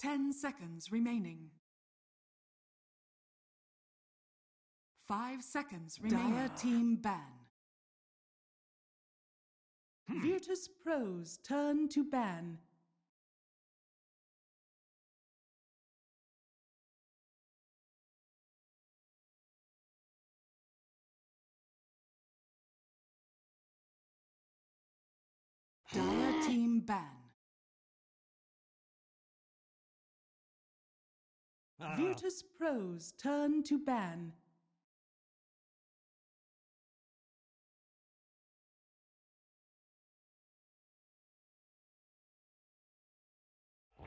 10 seconds remaining. 5 seconds remaining. Dire team ban. Virtus.Pro's turn to ban. Dire team ban. Virtus.Pro's turn to ban.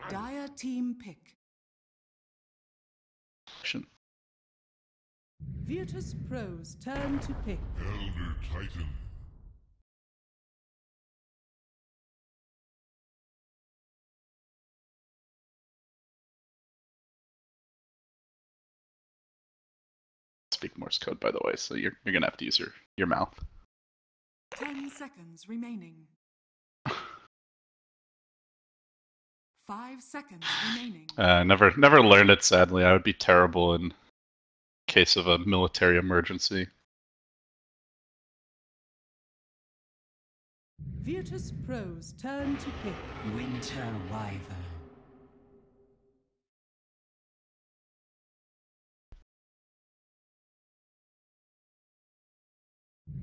Dire team pick. Virtus.Pro's turn to pick. Elder Titan. Speak Morse code, by the way, so you're gonna have to use your mouth. 10 seconds remaining. 5 seconds remaining. Never learned it, sadly. I would be terrible in case of a military emergency. Virtus.Pro's turn to pick. Winter Wyvern.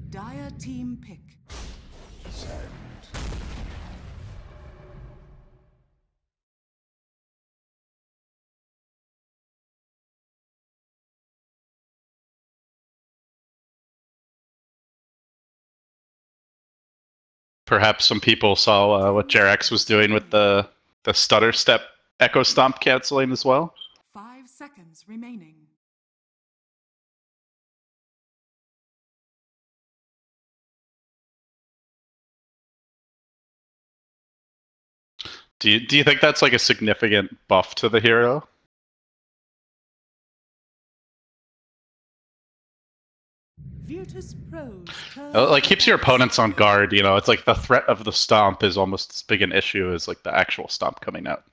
Dire team pick. Sand. Perhaps some people saw what Jerax was doing with the stutter step echo stomp canceling as well. 5 seconds remaining. Do you think that's like a significant buff to the hero? Virtus.Pro's turn. Like keeps your opponents on guard, you know, it's like the threat of the stomp is almost as big an issue as like the actual stomp coming out.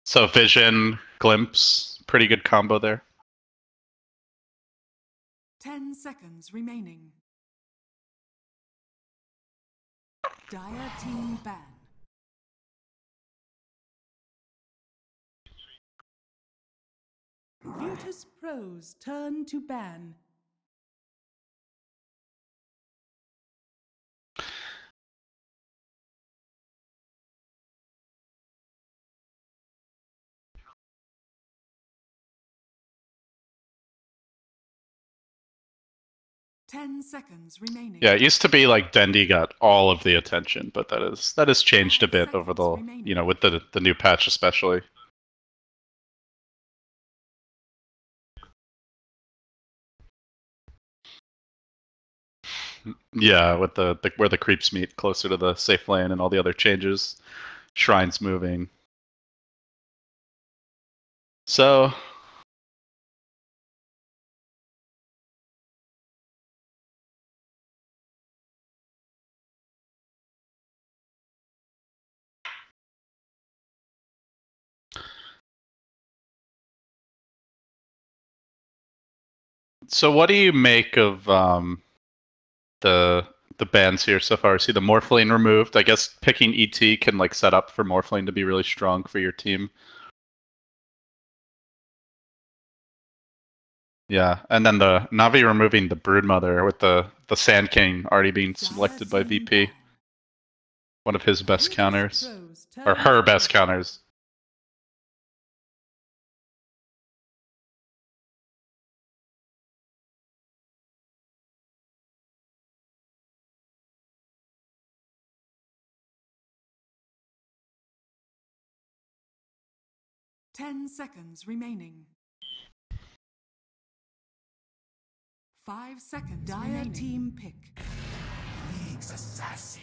So vision, glimpse, pretty good combo there. 10 seconds remaining. Dire team ban. Virtus.Pro's turn to ban. Ten seconds remaining. Yeah, it used to be like Dendi got all of the attention, but that has changed a bit over the with the new patch especially. Yeah, with the where the creeps meet closer to the safe lane and all the other changes, shrines moving. So what do you make of the bans here so far? See the Morphling removed. I guess picking ET can like set up for Morphling to be really strong for your team. Yeah, and then the Navi removing the Broodmother with the Sand King already being selected by VP. One of his best counters. Or her best counters. Ten seconds remaining. 5 seconds. Dire team pick. League's assassin.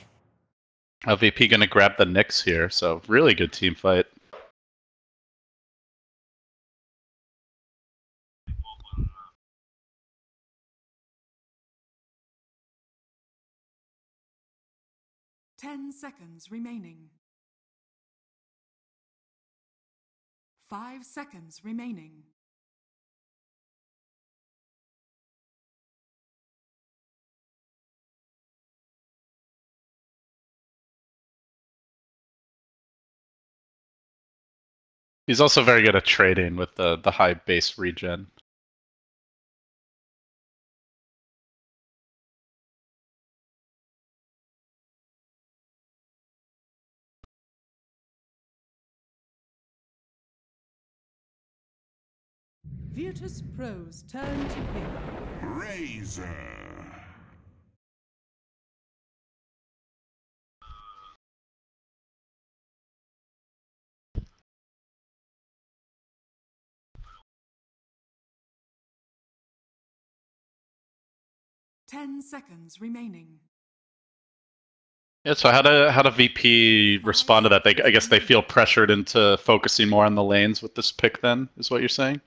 VP gonna grab the Nyx here, so really good team fight. 10 seconds remaining. 5 seconds remaining. He's also very good at trading with the high base regen. Virtus.Pro's turn to pick. Razor. 10 seconds remaining. Yeah, so how do VP respond to that? I guess they feel pressured into focusing more on the lanes with this pick then, is what you're saying?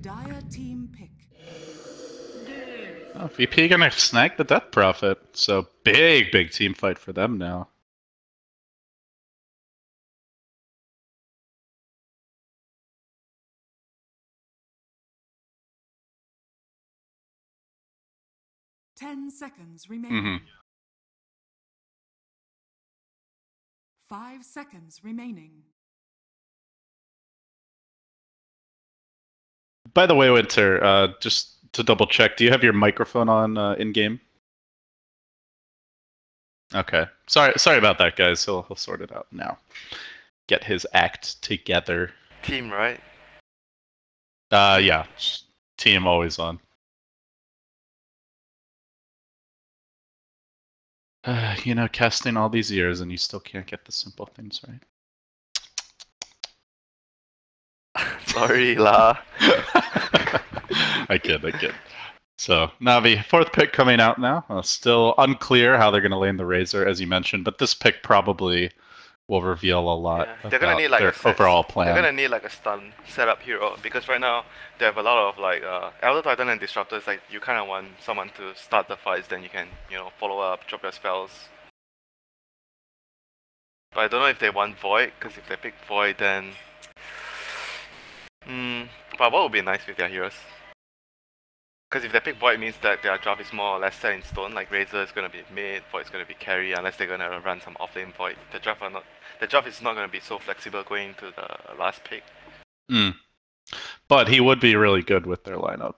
Dire team pick. Oh, VP gonna snag the Death Prophet, so big team fight for them now. Ten seconds remaining. 5 seconds remaining. By the way, Winter, just to double check, do you have your microphone on in game? Okay. Sorry about that, guys. He'll sort it out now. Get his act together. Team, right? Yeah. Team always on. You know, casting all these years and you still can't get the simple things right. Sorry, lah. I kid. So, Navi, 4th pick coming out now. Still unclear how they're going to lane the Razor, as you mentioned, but this pick probably will reveal a lot they're gonna need like their overall plan. They're gonna need like a stun setup hero because right now they have a lot of like Elder Titan and Disruptors. Like you kind of want someone to start the fights, then you can follow up, drop your spells. But I don't know if they want Void, because if they pick Void, then but what would be nice with their heroes? Because if they pick Void, it means that their draft is more or less set in stone. Like Razor is gonna be mid, Void is gonna be carry, unless they're gonna run some offlane Void. The draft is not gonna be so flexible going into the last pick. But he would be really good with their lineup,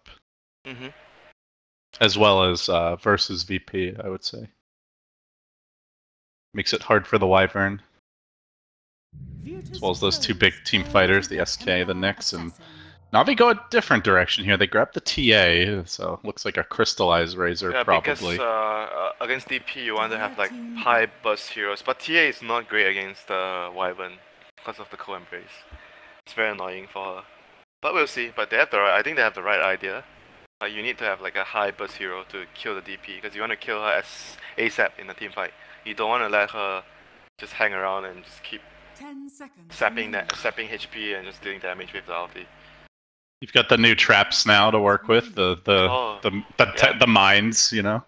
as well as versus VP, I would say. Makes it hard for the Wyvern, as well as those two big team fighters, the SK, the Nyx, and Navi go a different direction here. They grab the TA, so looks like a crystallized Razor probably. Because against DP you want to have like high burst heroes, but TA is not great against the Wyvern because of the co-embrace. It's very annoying for her. But we'll see. But they have I think they have the right idea. You need to have like a high burst hero to kill the DP, because you want to kill her as ASAP in the team fight. You don't want to let her just hang around and just keep sapping HP and just dealing damage with the ulti. You've got the new traps now to work with, the mines, you know.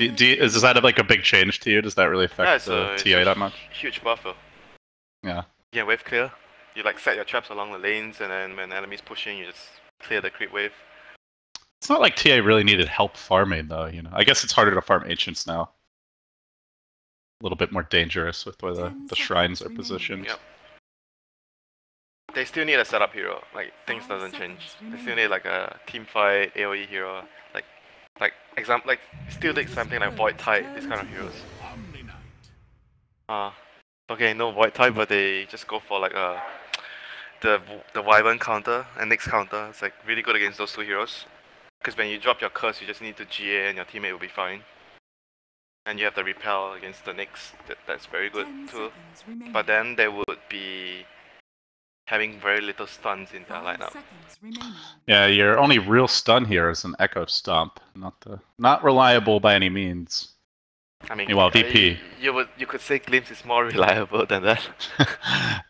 Is that like a big change to you? Does that really affect the TA that much? Huge buffer. Yeah. Yeah, wave clear. You like set your traps along the lanes, and then when enemies pushing, you just clear the creep wave. It's not like TA really needed help farming though, you know. I guess it's harder to farm Ancients now. A little bit more dangerous with where the shrines are positioned. Yep. They still need a setup hero. Like things doesn't change. They still need like a team fight AoE hero. Like still take something like Void Tide, these kind of heroes. Okay, no Void Tide, but they just go for like the Wyvern counter and Nyx counter. It's like really good against those two heroes. Because when you drop your curse, you just need to GA and your teammate will be fine. And you have the repel against the Nyx. That's very good too. But then they would be having very little stuns in their 5 lineup. seconds remaining. Yeah, your only real stun here is an Echo Stomp. Not reliable by any means. I mean, Well, VP. You could say Glimpse is more reliable than that.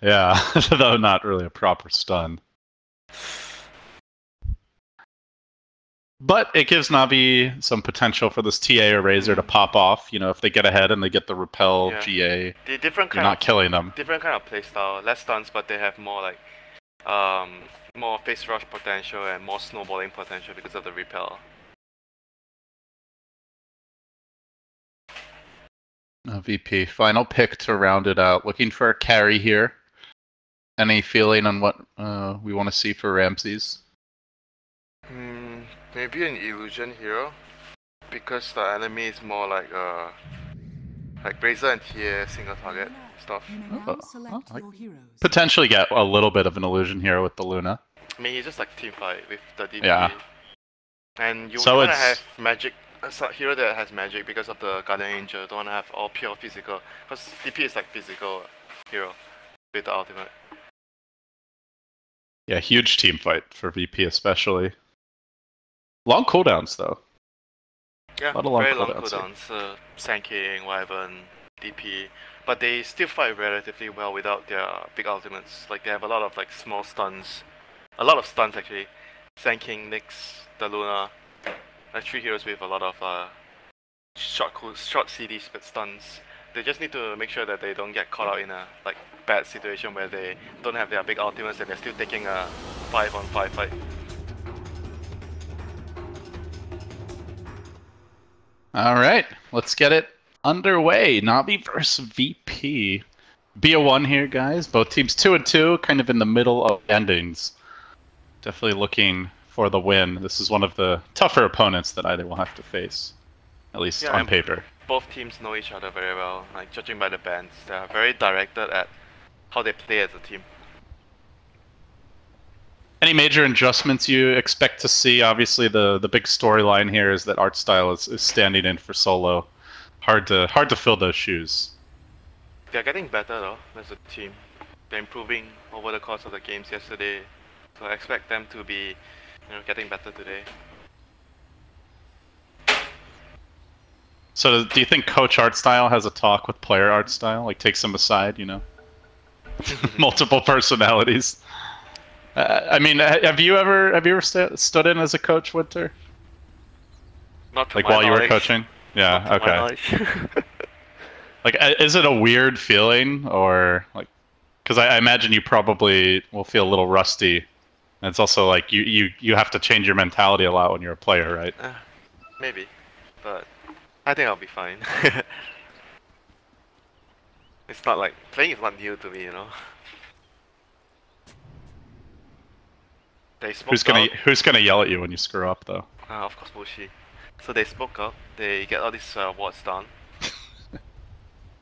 Yeah, though not really a proper stun. But it gives Navi some potential for this TA or Razor to pop off. You know, if they get ahead and they get the repel GA, The different you're not killing them. Different kind of playstyle, less stuns, but they have more like more face rush potential and more snowballing potential because of the repel. VP, final pick to round it out. Looking for a carry here. Any feeling on what we want to see for Ramses? Maybe an illusion hero, because the enemy is more like Razor and TA single target stuff. You may now select your heroes. Potentially get a little bit of an illusion here with the Luna. I mean, he's just like team fight with the DP. Yeah. And you So want to it's- have magic, a hero that has magic because of the Guardian Angel. Don't want to have all pure physical, because DP is like physical hero with the ultimate. Yeah, huge team fight for VP especially. Long cooldowns though. Yeah, A lot of long very long cooldowns, cooldowns. Sanking, Wyvern, DP, but they still fight relatively well without their big ultimates. Like they have a lot of like small stuns, a lot of stuns actually. Sanking, Nyx, the Luna, like 3 heroes with a lot of short CD stuns. They just need to make sure that they don't get caught out in a like bad situation where they don't have their big ultimates and they're still taking a 5-on-5 fight. All right, let's get it underway. Navi versus VP. bo1 here, guys. Both teams 2-2, kind of in the middle of endings. Definitely looking for the win. This is one of the tougher opponents that either will have to face, at least on paper. Both teams know each other very well. Like judging by the bans, they are very directed at how they play as a team. Any major adjustments you expect to see? Obviously, the big storyline here is that art style is standing in for solo. Hard to fill those shoes. They're getting better though as a team. They're improving over the course of the games yesterday, so I expect them to be, getting better today. So, do you think Coach Art Style has a talk with player Art Style, like takes them aside? Multiple personalities. I mean, have you ever stood in as a coach, Winter? Not to like my while knowledge. you were coaching? Yeah. Not to my Okay. knowledge. Like, is it a weird feeling, or like, because I imagine you probably will feel a little rusty. And it's also like you have to change your mentality a lot when you're a player, right? Maybe, but I think I'll be fine. It's not like playing is not new to me, They smoked out. Who's gonna yell at you when you screw up though? Of course, Bushi. So they spoke up. They get all these wards done.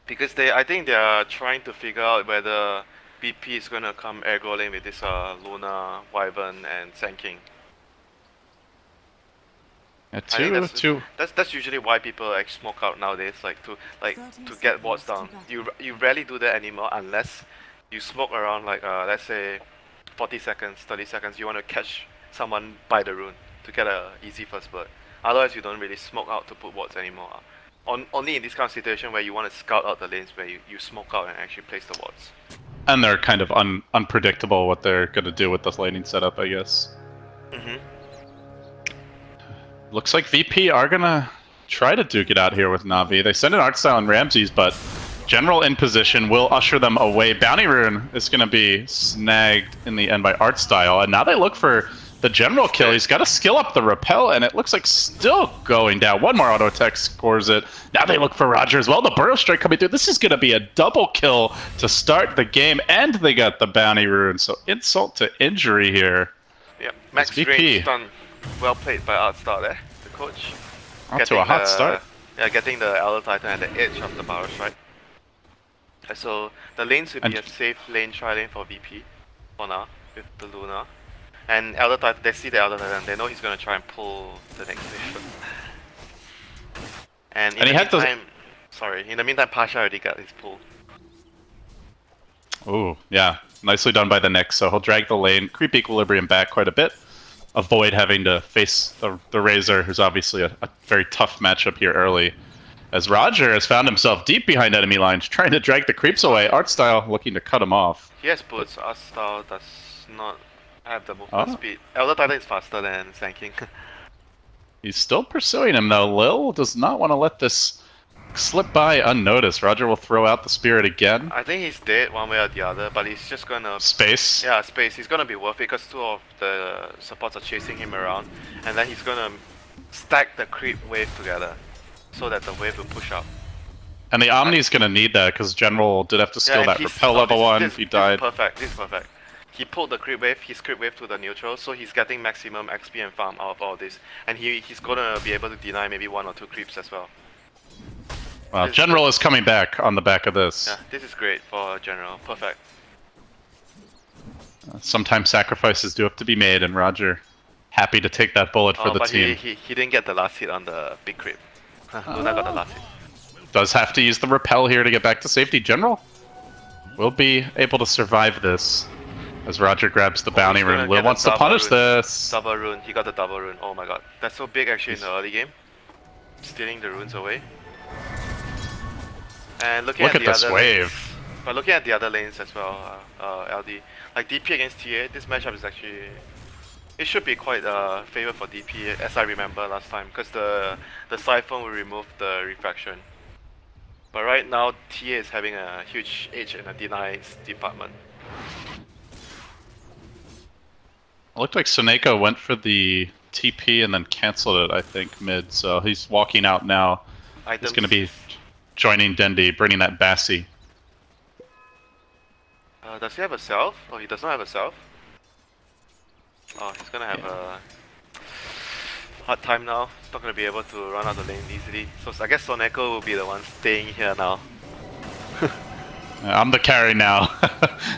Because I think they are trying to figure out whether BP is gonna come aggro lane with this Luna, Wyvern, and Sanking. Yeah, That's usually why people smoke out nowadays, to get wards down. You rarely do that anymore unless you smoke around let's say 40 seconds, 30 seconds. You want to catch someone by the rune to get a easy first blood. Otherwise, you don't really smoke out to put wards anymore. Only in this kind of situation where you want to scout out the lanes where you smoke out and actually place the wards. And they're kind of unpredictable what they're gonna do with this laning setup, I guess. Looks like VP are gonna try to duke it out here with Navi. They send an art style on Ramses, but General in position will usher them away. Bounty Rune is going to be snagged in the end by art style, and now they look for the general kill. He's got to skill up the repel, and it looks like still going down. One more auto attack scores it. Now they look for Roger as well. The burrow strike coming through. This is going to be a double kill to start the game, and they got the Bounty Rune. So insult to injury here. Yeah, max range stun. Well played by art style there, the coach. Off to a hot start. Yeah, getting the Elder Titan at the edge of the burrow strike. So the lanes will be a safe lane tri-lane for VP for now with the Luna. And Elder Titan, they see the Elder Titan, they know he's gonna try and pull the next wave. And in the meantime, Pasha already got his pull. Oh, yeah. Nicely done by the Nyx, so he'll drag the lane, creep equilibrium back quite a bit, avoid having to face the Razor, who's obviously a very tough matchup here early. As Roger has found himself deep behind enemy lines, trying to drag the creeps away. Artstyle looking to cut him off. He has boots. Artstyle does not have the movement speed. Elder Titan is faster than Sand King. He's still pursuing him though. Lil does not want to let this slip by unnoticed. Roger will throw out the Spirit again. I think he's dead one way or the other, but he's just gonna... Space? Yeah, space. He's gonna be worth it because two of the supports are chasing him around. And then he's gonna stack the creep wave together so that the wave will push up. And the Omni's gonna need that because General did have to skill that repel level 1 if he died. This is perfect. This is perfect. He pulled the creep wave, his creep wave to the neutral, so he's getting maximum XP and farm out of all this. And he's gonna be able to deny maybe 1 or 2 creeps as well. Wow, General is coming back on the back of this. Yeah, this is great for General. Perfect. Sometimes sacrifices do have to be made, and Roger happy to take that bullet for the team. He didn't get the last hit on the big creep. Luna got the last hit. Does have to use the repel here to get back to safety. General will be able to survive this as Roger grabs the bounty rune. Lil wants to punish this. Double rune. He got the double rune. Oh my god. That's so big actually in the early game. Stealing the runes away. And look at this wave. Lanes, but looking at the other lanes as well, LD. Like DP against TA, this matchup is actually... It should be quite a favor for DP as I remember last time. Because the Siphon will remove the refraction. But right now, TA is having a huge edge in the denies department. It looked like Soneko went for the TP and then cancelled it, I think, mid. So he's walking out now. He's going to be joining Dendi, bringing that Bassi. Does he have a self? Oh, he does not have a self. Oh, he's going to have a hard time now. He's not going to be able to run out the lane easily. So I guess Soneko will be the one staying here now. I'm the carry now.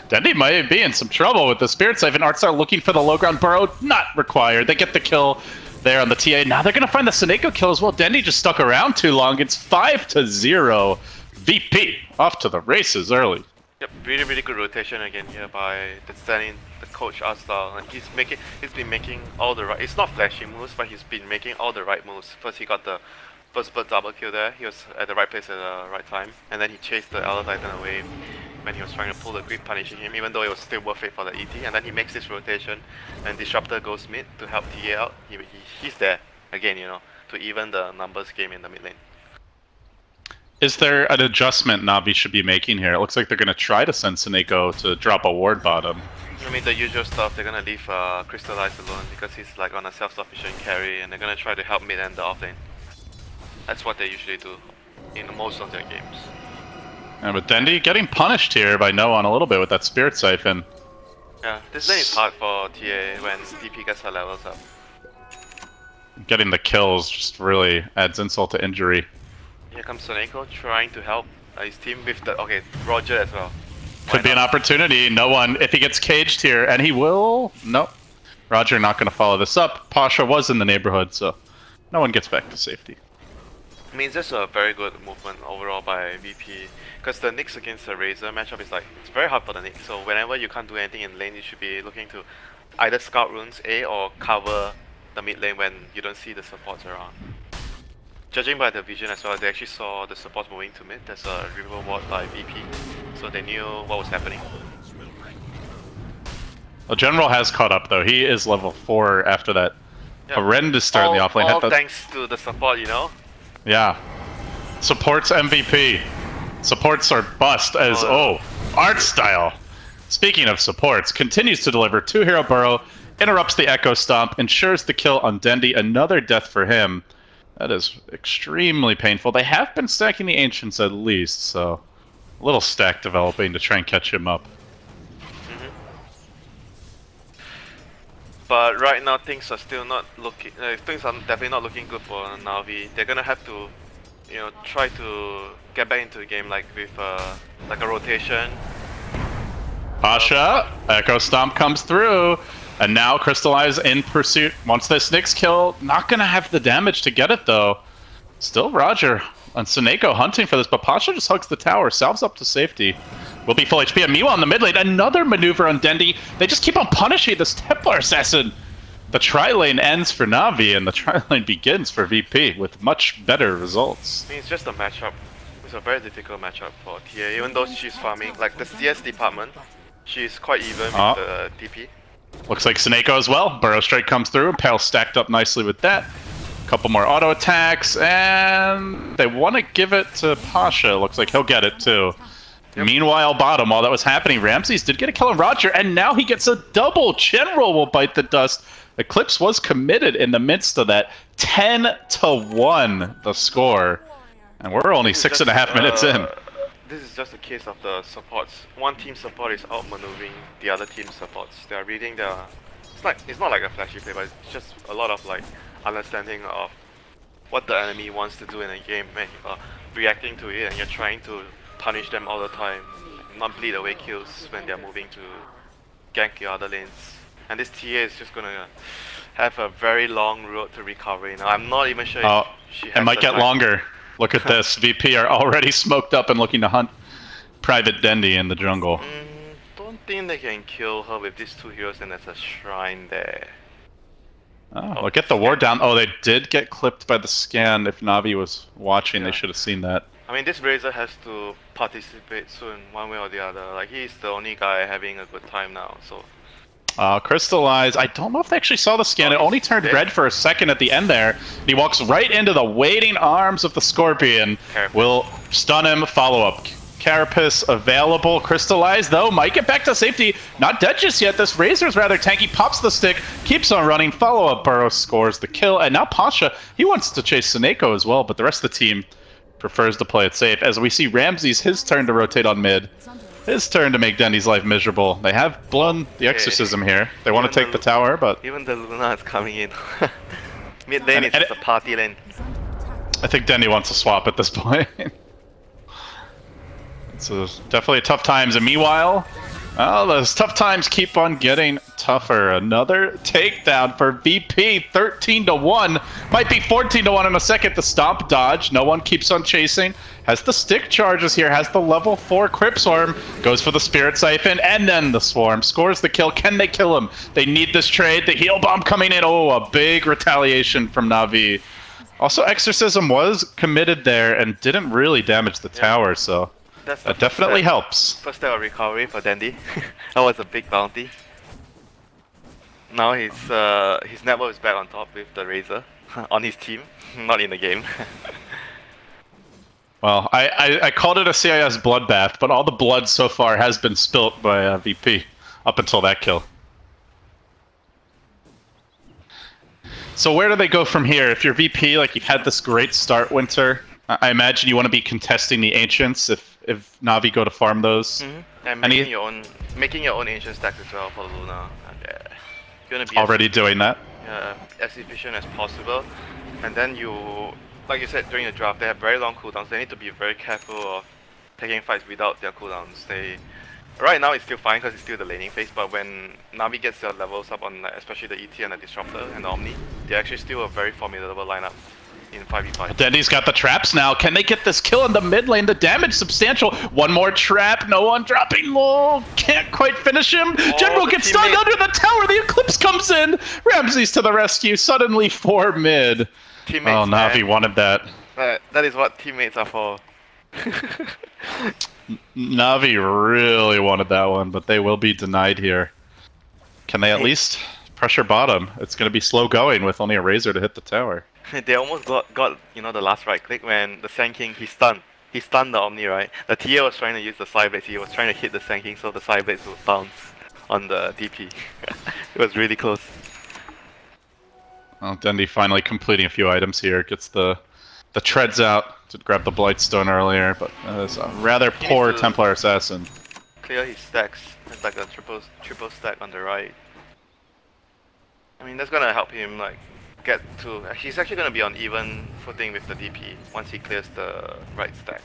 Dendi might be in some trouble with the Spirit Siphon. Artstar looking for the low ground burrow. Not required. They get the kill there on the TA. Now they're going to find the Soneko kill as well. Dendi just stuck around too long. It's 5-0. VP off to the races early. Yep, really good rotation again here by the coach Artstar. And he's been making all the right... It's not flashy moves, but he's been making all the right moves. First he got the first blood double kill there. He was at the right place at the right time. And then he chased the Elder Titan away when he was trying to pull the creep, punishing him, even though it was still worth it for the ET. And then he makes this rotation, and Disruptor goes mid to help TA out. He's there again, you know, to even the numbers game in the mid lane. Is there an adjustment Na'Vi should be making here? It looks like they're going to try to send Soneko to drop a ward bottom. I mean, the usual stuff, they're going to leave Crystallize alone because he's like on a self-sufficient carry, and they're going to try to help mid and the off lane. That's what they usually do in most of their games. Yeah, but Dendi getting punished here by Noan a little bit with that Spirit Siphon. Yeah, this lane is hard for TA when DP gets her levels up. Getting the kills just really adds insult to injury. Here comes Soneko trying to help his team with the... Okay, Roger as well. Could be an opportunity. No one, if he gets caged here, and he will... Nope. Roger not going to follow this up. Pasha was in the neighborhood, so no one gets back to safety. I mean, it's just a very good movement overall by VP. Because the Nyx against the Razor matchup is like... It's very hard for the Nyx, so whenever you can't do anything in lane, you should be looking to either scout runes A or cover the mid lane when you don't see the supports around. Judging by the vision as well, they actually saw the supports moving to mid. There's a river ward by VP, so they knew what was happening. Well, General has caught up though. He is level 4 after that horrendous start in the offlane. All thanks to the support, you know? Yeah. Supports MVP. Supports are bust as, Artstyle. Speaking of supports, continues to deliver 2 hero burrow, interrupts the Echo Stomp, ensures the kill on Dendi. Another death for him. That is extremely painful. They have been stacking the Ancients at least, so a little stack developing to try and catch him up. But right now things are still not looking. Things are definitely not looking good for Na'Vi. They're gonna have to, you know, try to get back into the game like with like a rotation. Pasha, Echo Stomp comes through. And now Crystallize in pursuit. Wants this Nyx kill. Not going to have the damage to get it, though. Still Roger and Soneko hunting for this, but Pasha just hugs the tower. Salves up to safety. will be full HP. And meanwhile, in the mid lane, another maneuver on Dendi. They just keep on punishing this Templar Assassin. The tri-lane ends for Na'Vi, and the tri-lane begins for VP with much better results. I mean, it's just a matchup. It's a very difficult matchup for TA, even though she's farming. Like, the CS department, she's quite even with the DP. Looks like Seneko as well. Burrow Strike comes through, and Pale stacked up nicely with that. Couple more auto attacks, and they want to give it to Pasha. Looks like he'll get it too. Yep. Meanwhile, bottom, while that was happening, Ramses did get a kill on Roger, and now he gets a double. General will bite the dust. Eclipse was committed in the midst of that. 10-1 the score, and we're only 6.5 minutes in. This is just a case of the supports. One team support is outmaneuvering the other team's supports. They are reading their. It's not like a flashy play, but it's just a lot of like understanding of what the enemy wants to do in a game, and you're reacting to it, and you're trying to punish them all the time, not bleed away kills when they're moving to gank your other lanes. And this TA is just gonna have a very long road to recovery. Now, I'm not even sure if she has. It might get longer. Look at this. VP are already smoked up and looking to hunt Private Dendi in the jungle. Don't think they can kill her with these two heroes, and there's a shrine there. Oh, look at the ward down. Oh, they did get clipped by the scan. If Na'Vi was watching, they should have seen that. I mean, this Razor has to participate soon, one way or the other. Like, he's the only guy having a good time now, so. Crystallize. I don't know if they actually saw the scan. It only turned red for a second at the end there. He walks right into the waiting arms of the Scorpion. Will stun him. Follow up. Carapace available. Crystallize, though, might get back to safety. Not dead just yet. This Razor's rather tanky. Pops the stick. Keeps on running. Follow up. Burrow scores the kill. And now Pasha, he wants to chase Seneko as well, but the rest of the team prefers to play it safe. As we see Ramses, his turn to rotate on mid. His turn to make Dendi's life miserable. They have blown the exorcism here. They want to take the tower, but... Even the Luna is coming in. Mid lane is just a party lane. I think Dendi wants to swap at this point. It's definitely tough times. And meanwhile, those tough times keep on getting tougher. Another takedown for VP. 13-1. Might be 14-1 in a second. The stomp dodge. No one keeps on chasing. Has the stick charges here. Has the level 4 Crypt Swarm. Goes for the Spirit Siphon. And then the Swarm. Scores the kill. Can they kill him? They need this trade. The heal bomb coming in. Oh, a big retaliation from Na'Vi. Also, Exorcism was committed there and didn't really damage the tower, so that definitely helps. First step of recovery for Dendi. That was a big bounty. Now his network is back on top with the Razor on his team, not in the game. Well, I called it a CIS bloodbath, but all the blood so far has been spilt by VP up until that kill. So where do they go from here? If you're VP, like you've had this great start, Winter, I imagine you want to be contesting the Ancients if Na'Vi go to farm those. And making your own Ancient stacks as well for Luna. You're gonna be already doing that. Yeah, as efficient as possible. And then you, like you said during the draft, they have very long cooldowns. They need to be very careful of taking fights without their cooldowns. Right now it's still fine because it's still the laning phase, but when Na'Vi gets their levels up on especially the ET and the Disruptor and the Omni, they're actually still a very formidable lineup in 5v5. Dendi's got the traps now. Can they get this kill in the mid lane? The damage substantial. One more trap. No one dropping low. Can't quite finish him. General gets stunned under the tower. The Eclipse comes in. Ramses to the rescue. Suddenly 4 mid. Teammates, Na'Vi wanted that. That is what teammates are for. Na'Vi really wanted that one, but they will be denied here. Can they at least pressure bottom? It's going to be slow going with only a Razor to hit the tower. They almost got the last right click when the Sand King, he stunned the Omni, right? The TA was trying to use the Side Blades, he was trying to hit the Sand King so the Side Blades would bounce on the DP. It was really close. Well, Dendi finally completing a few items here. Gets the treads out. Did grab the Blightstone earlier, but it's a rather poor Templar Assassin. Clear his stacks. It's like a triple stack on the right. I mean, that's gonna help him like get to. He's actually gonna be on even footing with the DP once he clears the right stack.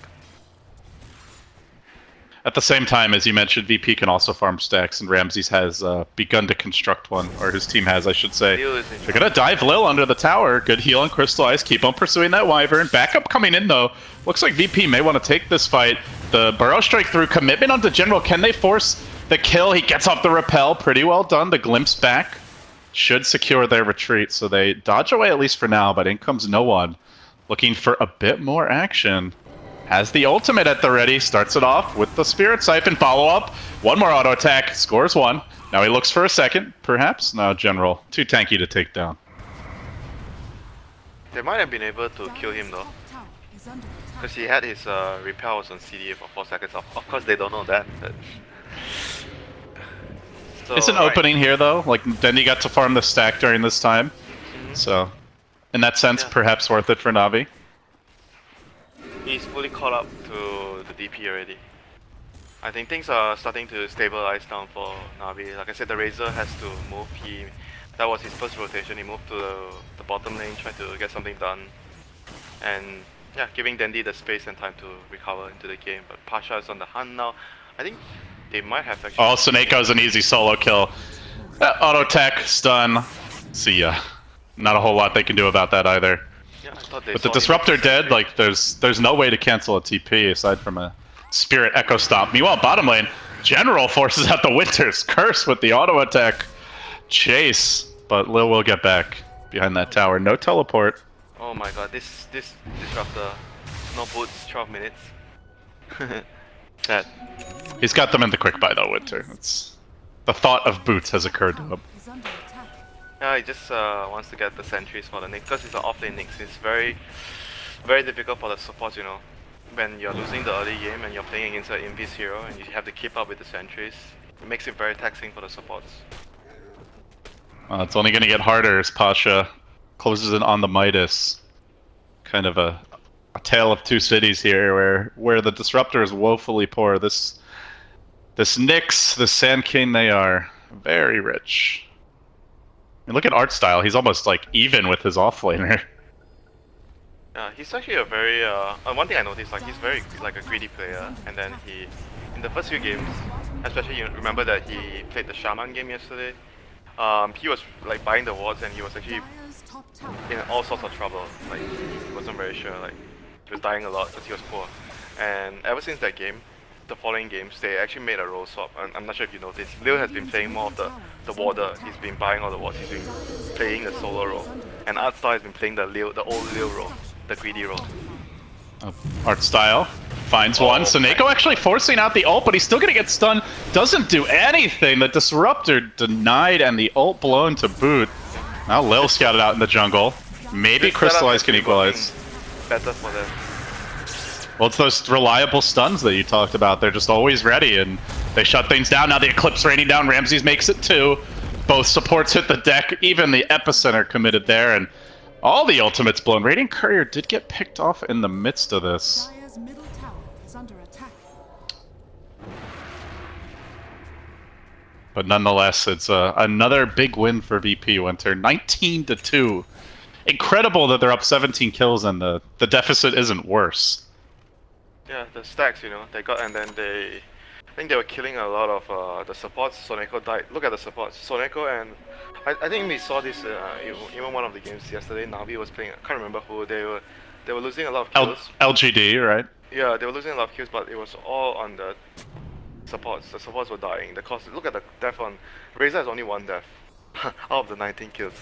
At the same time, as you mentioned, VP can also farm stacks, and Ramses has begun to construct one, or his team has, I should say. They're gonna dive Lil under the tower. Good heal and Crystallize. Keep on pursuing that Wyvern. Backup coming in, though. Looks like VP may want to take this fight. The Burrow Strike through, commitment onto General. Can they force the kill? He gets off the repel. Pretty well done. The glimpse back should secure their retreat. So they dodge away at least for now, but in comes no one. Looking for a bit more action. Has the ultimate at the ready. Starts it off with the Spirit Siphon. Follow-up. One more auto attack. Scores one. Now he looks for a second, perhaps. No, General. Too tanky to take down. They might have been able to kill him though. Because he had his repels on CD for 4 seconds. Of course they don't know that. But... So, it's an opening here though. Like, Dendi got to farm the stack during this time. So, in that sense, perhaps worth it for Navi. He's fully caught up to the DP already. I think things are starting to stabilize down for Navi. Like I said, the Razor has to move. That was his first rotation. He moved to the bottom lane, trying to get something done. And yeah, giving Dendi the space and time to recover into the game. But Pasha is on the hunt now. I think they might have actually... Oh, Soneko's an easy solo kill. Auto attack, stun. See ya. Not a whole lot they can do about that either. Yeah, I thought they With the Disruptor dead, like there's no way to cancel a TP aside from a Spirit Echo Stomp. Meanwhile, bottom lane, General forces out the Winter's Curse with the auto attack chase, but Lil will get back behind that tower. No teleport. Oh my god, this Disruptor, no boots, 12 minutes. Sad. He's got them in the quick buy though, Winter. It's the thought of boots has occurred to him. Yeah, he just wants to get the sentries for the Nyx, because it's an off-lane Nyx. It's very difficult for the supports, you know. When you're losing the early game and you're playing against an Invis hero and you have to keep up with the sentries, it makes it very taxing for the supports. It's only going to get harder as Pasha closes in on the Midas. Kind of a tale of two cities here, where the Disruptor is woefully poor. This Nyx, the Sand King, they are very rich. I mean, look at art style. He's almost like even with his offlaner. Yeah, he's actually a very one thing I noticed, like he's very like a greedy player, and then he in the first few games, especially you remember that he played the Shaman game yesterday. He was like buying the wards and he was actually in all sorts of trouble. Like he wasn't very sure, like he was dying a lot because he was poor. And ever since that game, the following games, they actually made a role swap. I'm not sure if you noticed. Lil has been playing more of the warder. He's been buying all the wards. He's been playing the solo role. And Artstar has been playing the old Lil role, the greedy role. Art style finds one. Soneko actually forcing out the ult, but he's still gonna get stunned. Doesn't do anything. The Disruptor denied and the ult blown to boot. Now Lil scouted out in the jungle. Maybe Crystallize can equalize. Better for them. Well, it's those reliable stuns that you talked about. They're just always ready, and they shut things down. Now the Eclipse raining down. Ramses makes it too. Both supports hit the deck. Even the Epicenter committed there, and all the ultimates blown. Radiant Courier did get picked off in the midst of this. Middle tower is under attack. But nonetheless, it's another big win for VP Winter. 19-2. Incredible that they're up 17 kills and the deficit isn't worse. Yeah, the stacks, you know, they got, and then I think they were killing a lot of the supports. Soneko died. Look at the supports. Soneko and I think we saw this even one of the games yesterday. Navi was playing. I can't remember who they were. They were losing a lot of kills. LGD, right? Yeah, they were losing a lot of kills, but it was all on the supports. The supports were dying. The cost. Look at the death on Razor has only one death out of the 19 kills.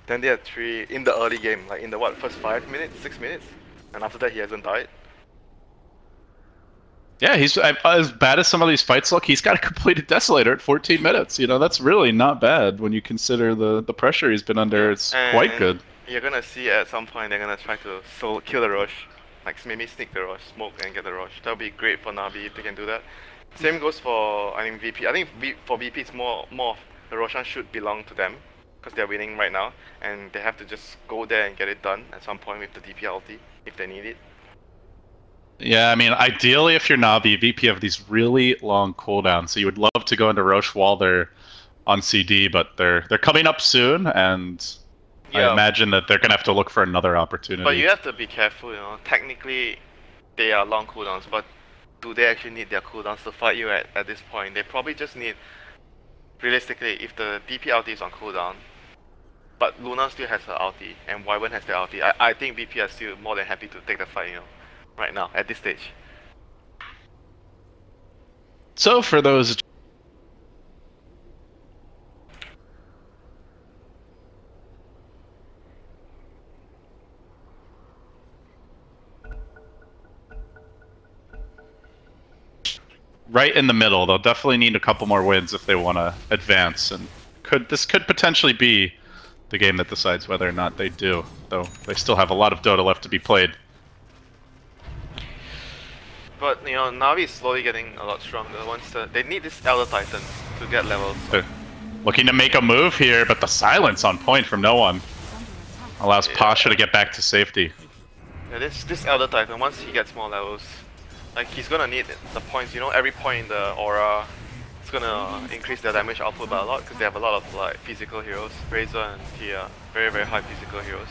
Then they had 3 in the early game, like in the first 5 minutes, 6 minutes, and after that he hasn't died. Yeah, he's as bad as some of these fights look. He's got a completed Desolator at 14 minutes. You know, that's really not bad when you consider the pressure he's been under. It's quite good. You're gonna see at some point they're gonna try to kill the Rosh, like maybe sneak the Rosh, smoke and get the Rosh. That'll be great for Navi if they can do that. Same goes for VP. I think for VP it's more of the Roshan should belong to them because they're winning right now, and they have to just go there and get it done at some point with the DP ulti if they need it. Yeah, I mean, ideally, if you're Navi, VP have these really long cooldowns, so you would love to go into Roche while they're on CD, but they're coming up soon, and I imagine that they're gonna have to look for another opportunity. But you have to be careful, you know. Technically, they are long cooldowns, but do they actually need their cooldowns to fight you at this point? They probably just need, realistically, if the DP ulti is on cooldown, but Luna still has her ulti, and Wyvern has their ulti, I think VP are still more than happy to take the fight, you know. Right now, at this stage. So for those right in the middle, they'll definitely need a couple more wins if they want to advance, and this could potentially be the game that decides whether or not they do, though they still have a lot of Dota left to be played. But you know, Navi is slowly getting a lot stronger. They need this Elder Titan to get levels. They're looking to make a move here, but the silence on point from no one allows Pasha to get back to safety. Yeah, this Elder Titan, once he gets more levels, like he's gonna need the points. You know, every point in the aura, it's gonna increase their damage output by a lot because they have a lot of like physical heroes. Razor and Tia, very high physical heroes.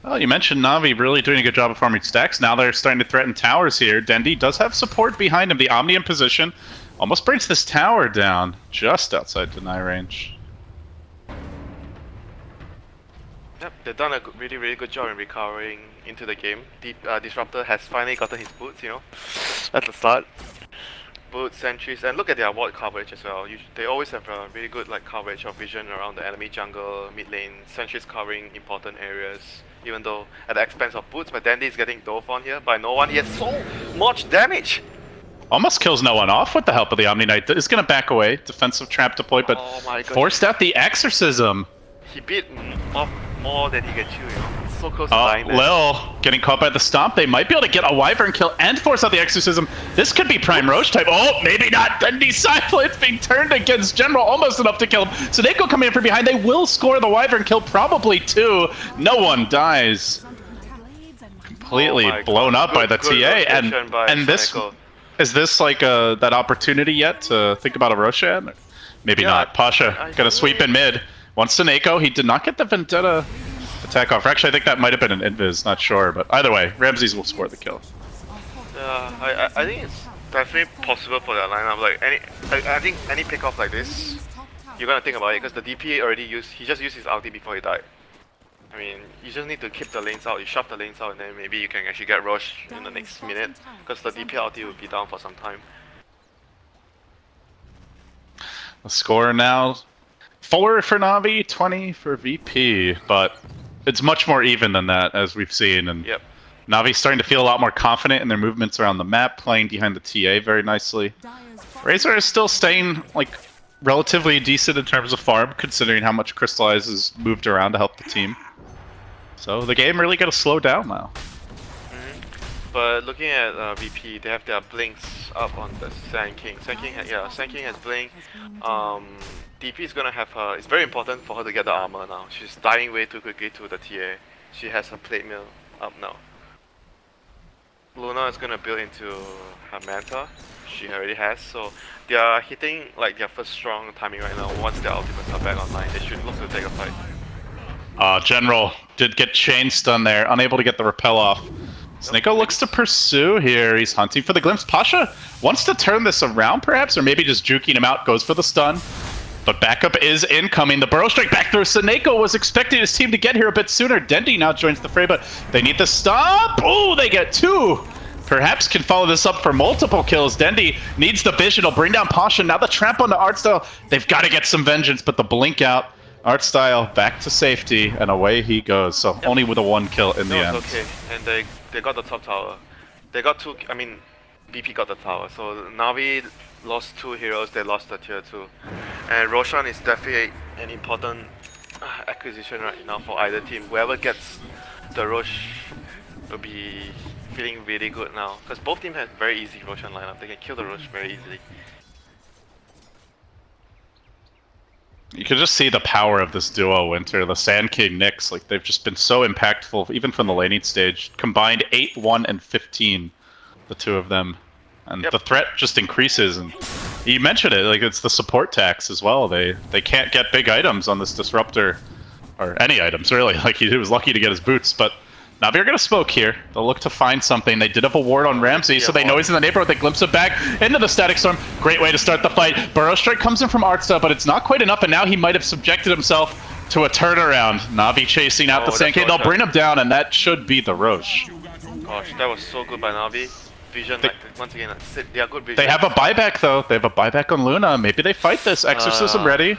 Well, you mentioned Navi really doing a good job of farming stacks. Now they're starting to threaten towers here. Dendi does have support behind him. The Omni in position. Almost brings this tower down just outside deny range. Yep, they've done a really good job in recovering into the game. Disruptor has finally gotten his boots, you know. That's the start. Boots, sentries, and look at their ward coverage as well. They always have a really good like coverage of vision around the enemy jungle, mid lane, sentries covering important areas. Even though at the expense of boots, but Dendi is getting dove on here by no one. He has so much damage. Almost kills no one off with the help of the Omni Knight. Is going to back away. Defensive trap deployed, but forced out the exorcism. He beat off more than he can chew, you know. It's so close to dying there. Lil getting caught by the stomp. They might be able to get a Wyvern kill and force out the exorcism. This could be Prime Roche type. Oh, maybe not. Dendi silence being turned against General, almost enough to kill him. Saneko coming in from behind. They will score the Wyvern kill, probably two. No one dies. Completely blown up by the TA. And this is this like that opportunity yet to think about a Roshan? Maybe not. Pasha gonna sweep in mid. Once Saneko, he did not get the Vendetta attack off. Actually, I think that might have been an invis, not sure. But either way, Ramses will score the kill. I think it's definitely possible for that lineup. Like I think any pick off like this, you're gonna think about it because the DP already he just used his ulti before he died. I mean, you just need to keep the lanes out. You shove the lanes out, and then maybe you can actually get Roche in the next minute because the DP ulti will be down for some time. The score now. 4 for Navi, 20 for VP, but it's much more even than that, as we've seen. And Navi's starting to feel a lot more confident in their movements around the map, playing behind the TA very nicely. Razor is still staying like relatively decent in terms of farm, considering how much Crystallize has moved around to help the team. So the game really got to slow down now. But looking at VP, they have their blinks up on the Sand King. Sand King has blink. DP is gonna have her. It's very important for her to get the armor now. She's dying way too quickly to the TA. She has her plate mill up now. Luna is gonna build into her Manta. She already has. So they are hitting like their first strong timing right now. Once their ultimates are back online, they should look to take a fight. General did get chain stun there, unable to get the repel off. Saneko looks to pursue here. He's hunting for the glimpse. Pasha wants to turn this around perhaps, or maybe just juking him out, goes for the stun. But backup is incoming. The Burrow Strike back through. Saneko was expecting his team to get here a bit sooner. Dendi now joins the fray, but they need the stop. Oh, they get two. Perhaps can follow this up for multiple kills. Dendi needs the vision. He'll bring down Pasha. Now the trap onto Artstyle. They've got to get some vengeance, but the blink out. Artstyle back to safety, and away he goes. So only with a 1 kill in the end. Okay, and they got the top tower. They got 2. I mean, BP got the tower. So Navi lost 2 heroes. They lost the tier 2, and Roshan is definitely an important acquisition right now for either team. Whoever gets the Rosh will be feeling really good now because both teams have very easy Roshan lineup. They can kill the Rosh very easily. You can just see the power of this duo, Winter. The Sand King Nyx, like they've just been so impactful, even from the laning stage. Combined 8, 1, and 15, the two of them. And the threat just increases. And you mentioned it, like it's the support tax as well. They can't get big items on this Disruptor, or any items really. Like he was lucky to get his boots, but Navi are going to smoke here. They'll look to find something. They did have a ward on Ramsey, so they know he's in the neighborhood. They glimpse it back into the Static Storm. Great way to start the fight. Burrow Strike comes in from Artstyle, but it's not quite enough, and now he might have subjected himself to a turnaround. Navi chasing out the Sand King. They'll bring him down, and that should be the Roche. Gosh, that was so good by Navi. vision, once again, they are good vision. They have a buyback though. They have a buyback on Luna. Maybe they fight this. Exorcism ready.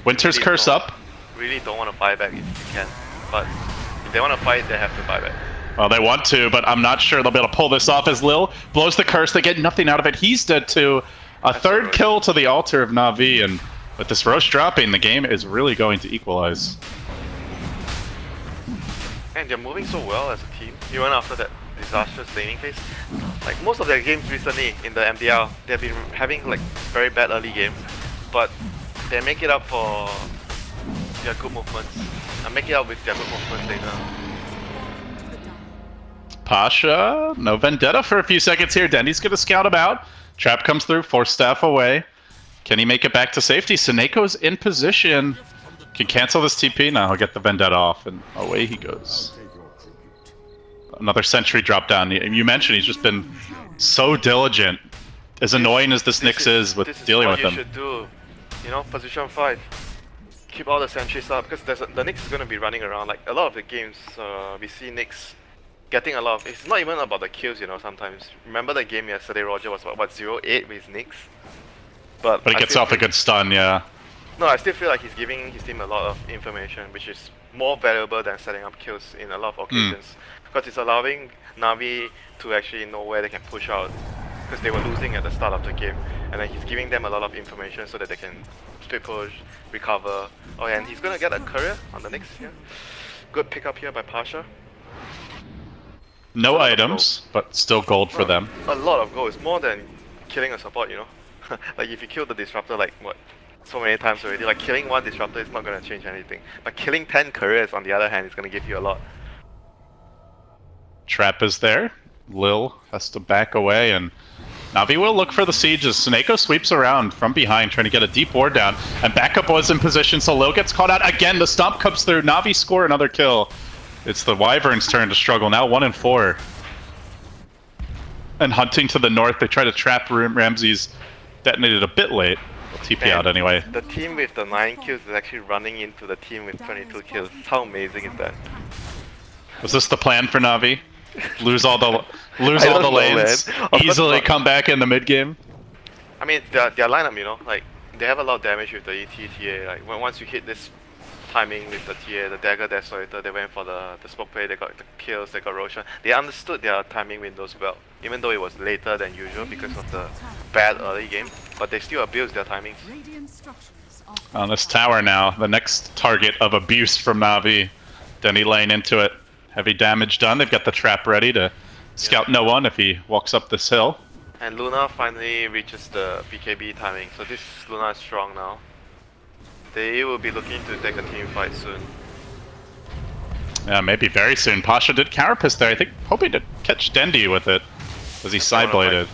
Winter's really curse up. Really don't want to buy back if you can, but if they want to fight, they have to buy back. Well, they want to, but I'm not sure they'll be able to pull this off as Lil blows the curse. They get nothing out of it. He's dead too. That's third kill to the altar of Na'Vi, and with this Roche dropping, the game is really going to equalize. And they're moving so well as a team, even after that disastrous laning phase. Like most of their games recently in the MDL, they've been having like very bad early games, but they make it up for their good movements. And make it up with their good movements later. Pasha, no vendetta for a few seconds here. Dendy's gonna scout him out. Trap comes through, force staff away. Can he make it back to safety? Suneko's in position. Can cancel this TP. Now he'll get the vendetta off, and away he goes. Another sentry drop down. You mentioned he's just been so diligent. As annoying as this Nyx is with dealing with them. This is what you should do. You know, position 5. Keep all the sentries up, because the Nyx is going to be running around. Like a lot of the games, we see Nyx getting a lot of... It's not even about the kills, you know, sometimes. Remember the game yesterday, Roger was what 0-8 with Nyx? But he gets off a good stun, yeah. No, I still feel like he's giving his team a lot of information, which is more valuable than setting up kills in a lot of occasions. Because it's allowing Na'Vi to actually know where they can push out. Because they were losing at the start of the game. And then he's giving them a lot of information so that they can split push, recover. Oh, and he's gonna get a courier on the next here. Good pickup here by Pasha. No items, but still gold for them. A lot of gold. It's more than killing a support, you know. Like if you kill the disruptor like what, so many times already, like killing one disruptor is not gonna change anything. But killing 10 couriers on the other hand is gonna give you a lot. Trap is there. Lil has to back away, and Na'Vi will look for the siege as Suneko sweeps around from behind, trying to get a deep ward down. And backup was in position, so Lil gets caught out again. The stomp comes through. Na'Vi score another kill. It's the Wyvern's turn to struggle, now 1-4. And hunting to the north, they try to trap Ramses. Detonated a bit late. We'll TP out anyway. The team with the 9 kills is actually running into the team with 22 kills. How amazing is that? Was this the plan for Na'Vi? Lose all the lanes, easily come back in the mid game. I mean, their lineup, you know, like they have a lot of damage with the ET/TA. Like once you hit this timing with the TA, the dagger desolator, they went for the smoke play. They got the kills, they got Roshan. They understood their timing windows well, even though it was later than usual because of the bad early game. But they still abused their timings. On this tower now, the next target of abuse from Na'Vi. Denny laying into it. Heavy damage done. They've got the trap ready to scout no one if he walks up this hill. And Luna finally reaches the BKB timing, so this Luna is strong now. They will be looking to take a team fight soon. Yeah, maybe very soon. Pasha did carapace there. I think hoping to catch Dendy with it as he sidebladed.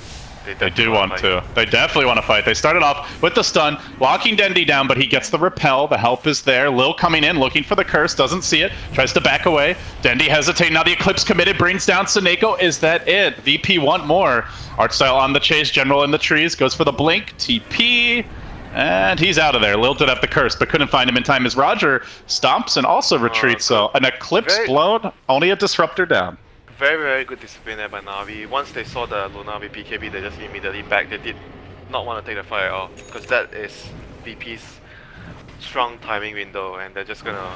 They do want to. They definitely want to fight. They started off with the stun, locking Dendy down, but he gets the repel. The help is there. Lil coming in, looking for the curse, doesn't see it, tries to back away. Dendy hesitating. Now the Eclipse committed, brings down Suneko. Is that it? VP want more. Artstyle on the chase, General in the trees, goes for the blink, TP, and he's out of there. Lil did have the curse, but couldn't find him in time as Roger stomps and also retreats. So an Eclipse blown, only a disruptor down. Very, very good discipline there by Na'Vi. Once they saw the Luna with BKB, they just immediately back. They did not want to take the fire at all, because that is VP's strong timing window, and they're just gonna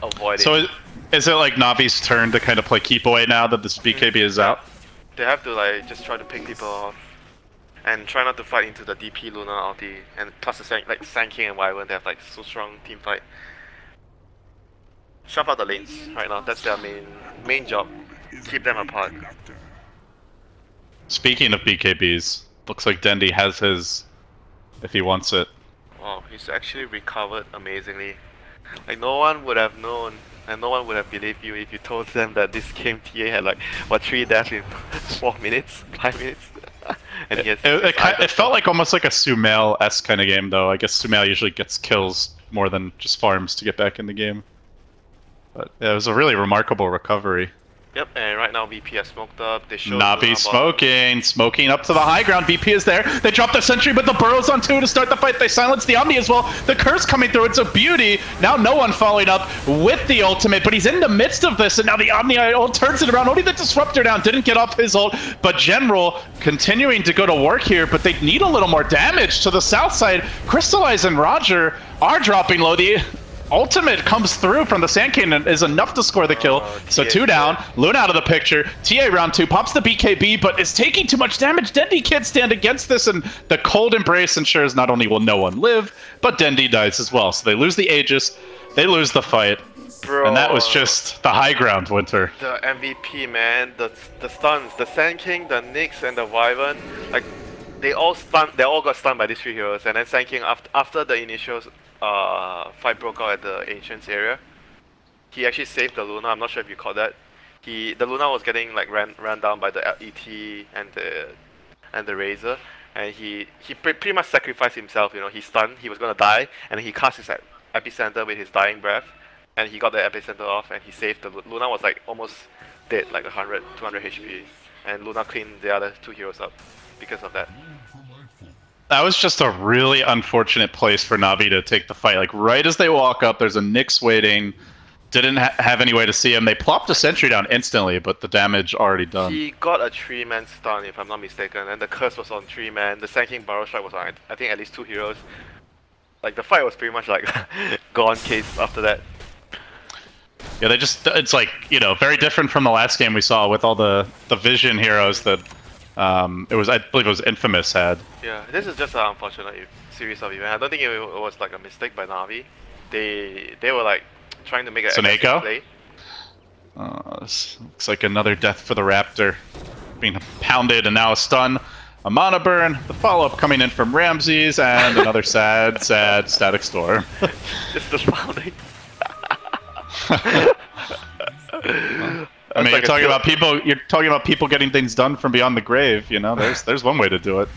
avoid it. So is it like Na'Vi's turn to kind of play keep away now that this BKB is out? They have to like just try to pick people off, and try not to fight into the DP Luna ulti, and plus the Sand King and Wyvern, they have like so strong team fight. Shove out the lanes right now, that's their main job. Keep them apart. Speaking of BKBs, looks like Dendy has his if he wants it. Wow, he's actually recovered amazingly. Like no one would have known, and no one would have believed you if you told them that this game TA had like, what, 3 deaths in 4 minutes? 5 minutes? And it felt like almost like a Sumail-esque kind of game though. I guess Sumail usually gets kills more than just farms to get back in the game. But yeah, it was a really remarkable recovery. Yep, and right now VP has smoked up. They showed Navi smoking up to the high ground. VP is there. They drop the sentry, but the Burrow's on 2 to start the fight. They silence the Omni as well. The curse coming through. It's a beauty. Now no one following up with the ultimate, but he's in the midst of this, and now the Omni ult turns it around. Only the Disruptor down. Didn't get off his ult, but General continuing to go to work here, but they need a little more damage to the south side. Crystallize and Roger are dropping low. The ultimate comes through from the Sand Cannon is enough to score the kill. So 2 down, Luna out of the picture. TA round 2 pops the BKB, but is taking too much damage. Dendy can't stand against this, and the cold embrace ensures not only will no one live, but Dendy dies as well. So they lose the Aegis, they lose the fight, Bro, and that was just the high ground, Winter. The MVP, man, the stuns, the Sand King, the Nyx, and the Wyvern, like they all got stunned by these 3 heroes, and then Sand King after the initial fight broke out at the Ancients area, he actually saved the Luna. I'm not sure if you caught that. The Luna was getting like ran down by the ET and the Razor, and he pretty much sacrificed himself. You know, he stunned, he was gonna die, and he cast his epicenter with his dying breath, and he got the epicenter off, and he saved the Luna. Was like almost dead, like 100, 200 HP, and Luna cleaned the other 2 heroes up because of that. That was just a really unfortunate place for Navi to take the fight. Like, right as they walk up, there's a Nyx waiting. Didn't have any way to see him. They plopped a sentry down instantly, but the damage already done. He got a 3-man stun, if I'm not mistaken, and the curse was on 3 man. The Sand King Barrow Strike was on, I think, at least 2 heroes. Like, the fight was pretty much like gone case after that. Yeah, they just, it's like, you know, very different from the last game we saw with all the Vision heroes that it was, I believe it was Infamous had. Yeah, this is just an unfortunate series of events. I don't think it was like a mistake by Navi. They were like trying to make an aggressive play. This looks like another death for the Raptor. Being pounded and now a stun. A mana burn, the follow-up coming in from Ramses, and another sad Static Storm. Just the pounding. I mean, you're talking about people. You're talking about people getting things done from beyond the grave. You know, there's one way to do it.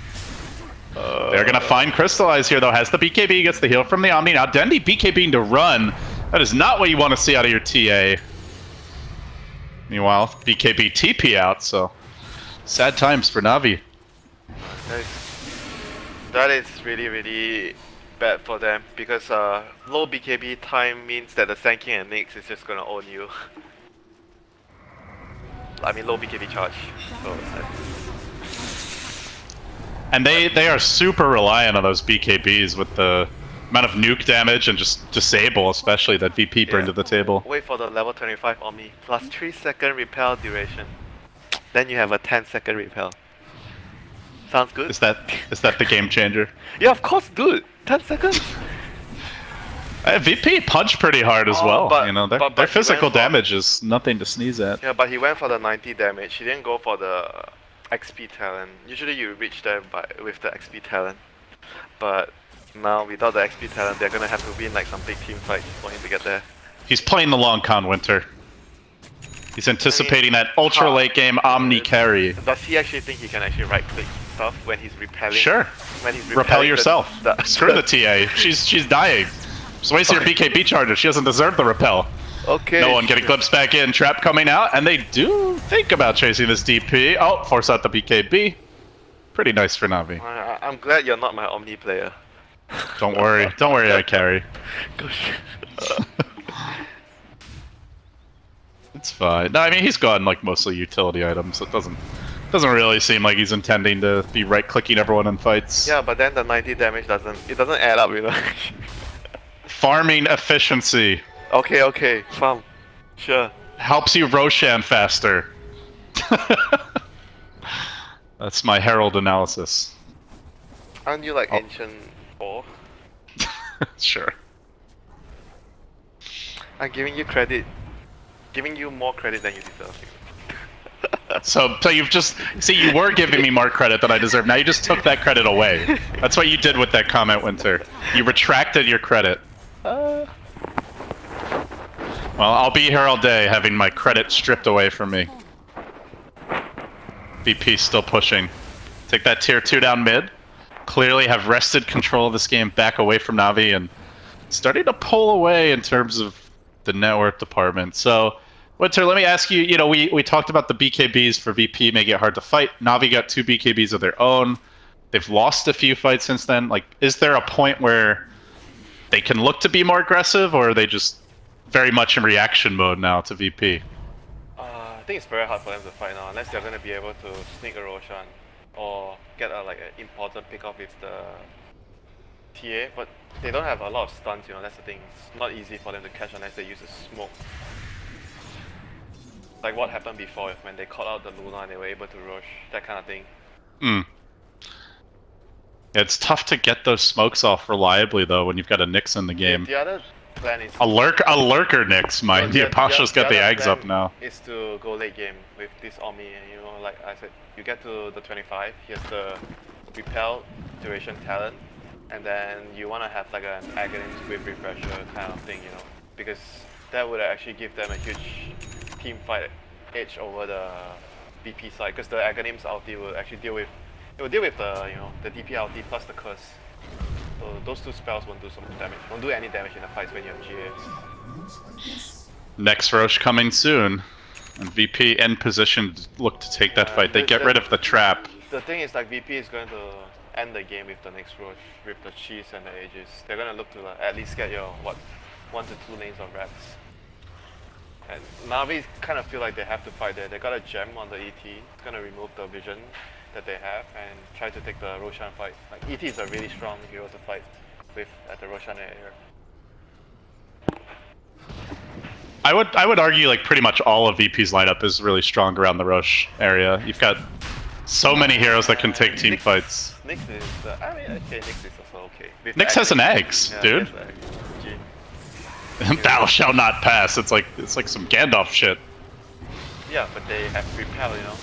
They're gonna find Crystallize here, though. Has the BKB, gets the heal from the Omni. Now Dendy BKBing to run. That is not what you want to see out of your TA. Meanwhile, BKB TP out. So sad times for Navi. That is really bad for them because low BKB time means that the Sand King and Nyx is just gonna own you. I mean, low BKB charge. So that's... And they are super reliant on those BKBs with the amount of nuke damage and just disable, especially that VP bring to the table. Wait for the level 25 Omni plus 3-second repel duration. Then you have a 10-second repel. Sounds good? Is that the game changer? Yeah, of course, dude. 10 seconds. VP punched pretty hard as well. But, you know, their physical damage is nothing to sneeze at. Yeah, but he went for the 90 damage. He didn't go for the XP talent. Usually you reach them with the XP talent. But now without the XP talent, they're gonna have to win like some big team fights for him to get there. He's playing the long con, Winter. He's anticipating that ultra late game Omni carry. Does he actually think he can actually right click stuff when he's repelling? Sure. When he's repel yourself. Screw the TA. She's dying. Just waste your BKB charger. She doesn't deserve the repel. Okay. No one getting clips back in. Trap coming out, and they do think about chasing this DP. Oh, force out the BKB. Pretty nice for Navi. I'm glad you're not my Omni player. Don't worry. Don't worry, I carry. Gosh. It's fine. No, I mean, he's gotten like mostly utility items, so it doesn't really seem like he's intending to be right-clicking everyone in fights. Yeah, but then the 90 damage doesn't add up, you know. Farming efficiency. Okay, farm. Sure. Helps you Roshan faster. That's my Herald analysis. Aren't you like Ancient 4? Sure. I'm giving you credit. Giving you more credit than you deserve. So you've just... See, you were giving me more credit than I deserve. Now you just took that credit away. That's what you did with that comment, Winter. You retracted your credit. Well, I'll be here all day having my credit stripped away from me. VP still pushing. Take that tier 2 down mid. Clearly have wrested control of this game back away from Navi and starting to pull away in terms of the network department. So Winter, let me ask you, you know, we talked about the BKBs for VP making it hard to fight. Na'Vi got 2 BKBs of their own. They've lost a few fights since then. Like, is there a point where they can look to be more aggressive, or are they just very much in reaction mode now to VP? I think it's very hard for them to fight now, unless they're going to be able to sneak a Roshan or get a, like, an important pick-off with the TA, but they don't have a lot of stuns, you know, that's the thing. It's not easy for them to catch unless they use a smoke. Like what happened before when they caught out the Luna and they were able to rush, that kind of thing. It's tough to get those smokes off reliably though when you've got a Nyx in the game. The other plan is... A lurker Nyx, mind you. Pasha's got the eggs up now. Is to go late game with this Omni, and you know, like I said, you get to the 25, here's the repel duration talent, and then you want to have like an Aghanim with refresher kind of thing, you know, because that would actually give them a huge team fight edge over the BP side, because the Aghanim's ulti will actually deal with the, you know, the DP ulti plus the curse. So those 2 spells won't do so much damage, won't do any damage in the fights when you have GA. Next Roche coming soon, and VP in position to look to take that fight. They get rid of the trap. The thing is, like, VP is going to end the game with the next Roche, with the cheese and the Aegis. They're going to look to at least get your, what, 1 to 2 lanes of rats. And Na'Vi kind of feel like they have to fight there. They got a gem on the ET. It's going to remove the vision that they have and try to take the Roshan fight. Like, ET is a really strong hero to fight with at the Roshan area. I would argue like pretty much all of VP's lineup is really strong around the Roche area. You've got so many heroes that can take team fights. Nyx is, I mean, okay, Nyx is also okay. Nyx has an eggs, dude. Thou shall not pass. It's like some Gandalf shit. Yeah, but they have repel, you know.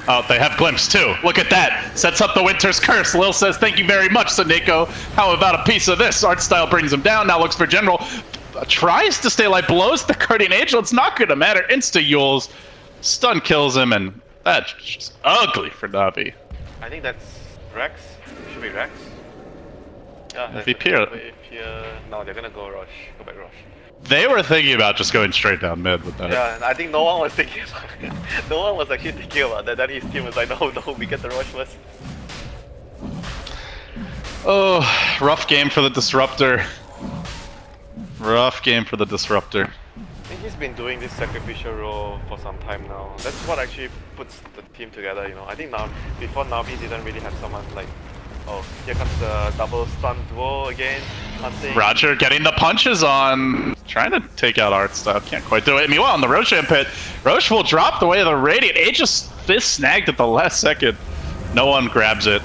Oh, they have glimpse too. Look at that. Sets up the Winter's Curse. Lil says, "Thank you very much, Saneko. How about a piece of this?" Art style brings him down. Now looks for General. Tries to stay alive. Blows the Guardian Angel. It's not going to matter. Insta Yules. Stun kills him, and that's just ugly for Na'Vi. I think that's Rex. Should be Rex. Yeah, VP. No, they're gonna go Rush. Go back Rush. They were thinking about just going straight down mid with that. Yeah, and I think no one was thinking about it. No one was actually thinking about that. Then his team was like, no, we get the Rush first. Oh, rough game for the Disruptor. Rough game for the Disruptor. I think he's been doing this sacrificial role for some time now. That's what actually puts the team together, you know. I think now, before Na'Vi didn't really have someone like, oh, here comes the double stun duo again, hunting. Roger getting the punches on. Trying to take out Art stuff, can't quite do it. Meanwhile, on the Roshan pit, Roche will drop the way of the Radiant. Aegis fist snagged at the last second. No one grabs it.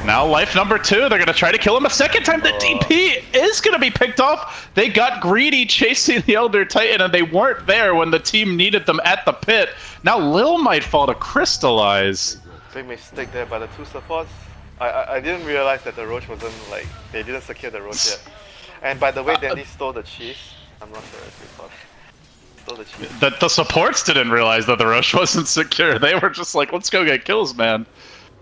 Now life number 2, they're going to try to kill him a second time. The DP is going to be picked off. They got greedy chasing the Elder Titan, and they weren't there when the team needed them at the pit. Now Lil might fall to Crystallize. Big mistake there by the 2 supports. I didn't realize that the Roche wasn't like, they didn't secure the Roche yet. And by the way, Dandy stole the cheese. I'm not sure if you thought. Stole the cheese. The supports didn't realize that the Roche wasn't secure. They were just like, let's go get kills, man.